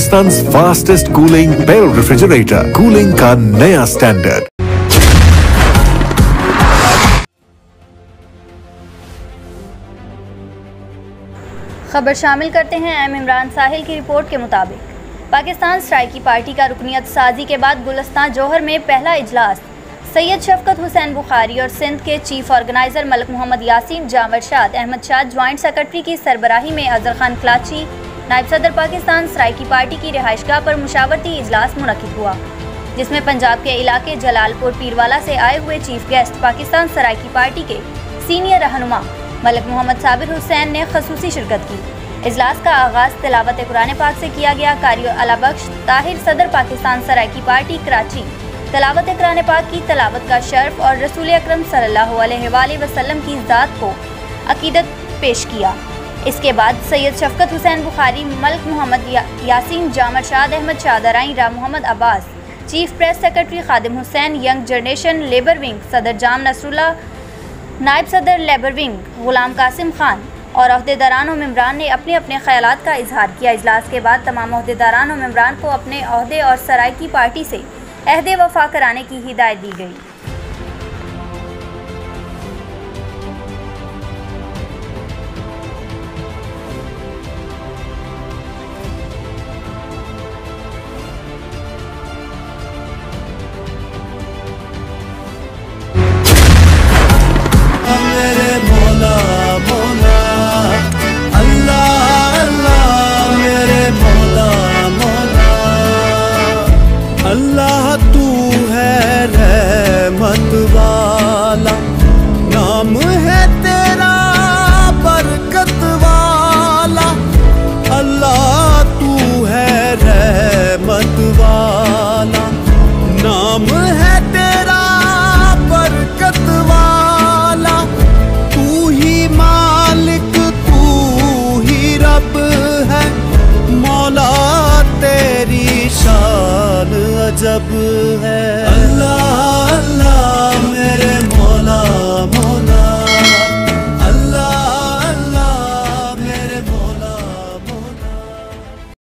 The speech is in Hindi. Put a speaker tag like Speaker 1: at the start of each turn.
Speaker 1: Pakistan fastest cooling barrel refrigerator, cooling का नया स्टैंडर्ड।
Speaker 2: खबर शामिल करते हैं एम इमरान साहिल की रिपोर्ट के मुताबिक पाकिस्तान स्ट्राइकी पार्टी का रुकनियत साजी के बाद गुलिस्तान जौहर में पहला इजलास सैयद शफकत हुसैन बुखारी और सिंध के chief organiser Malik Mohammad Yasin, Jam Arshad Ahmed Shah joint secretary की सरबराही में अजहर खान खलाची, नायब सदर पाकिस्तान स्ट्राइकी पार्टी की रिहाइशगाह पर मुशावरती इजलास मुनक्किद हुआ, जिसमें पंजाब के इलाके जलालपुर पीरवाला से आए हुए चीफ गेस्ट पाकिस्तान स्ट्राइकी पार्टी के सीनियर रहनुमा मलिक मोहम्मद साबिर हुसैन ने खसूसी शिरकत की। इजलास का आगाज़ तिलावत कुरान पाक से किया गया। कारी अलाबख्श ताहिर सदर पाकिस्तान सराइकी पार्टी कराची तिलावत कुरान पाक की तिलावत का शर्फ और रसूल अकरम सल्लल्लाहु अलैहि वसल्लम की ज़ात को अकीदत पेश किया। इसके बाद Syed Shafqat Hussain Bukhari, Malik Mohammad Yasin, Jam Arshad Ahmed Shah Darai, Ram Mohammad Abbas, chief press secretary Khadim Hussain, young generation labour wing सदर जाम नसरुल्लाह, नायब सदर लेबर विंग गुलाम कासिम खान और अहदेदारान और मेम्बरान ने अपने अपने ख्यालात का इजहार किया। इजलास के बाद तमाम अहदेदारान और मेम्बरान को अपने अहदे और सराइकी पार्टी से अहदे वफा कराने की हिदायत दी गई।
Speaker 3: अल्लाह तू है रहमत वाला, नाम है तेरा बरकत वाला। अल्लाह तू है रहमत वाला, नाम है तेरा बरकत वाला। तू ही मालिक, तू ही रब है, मौला तेरी शान अजब है।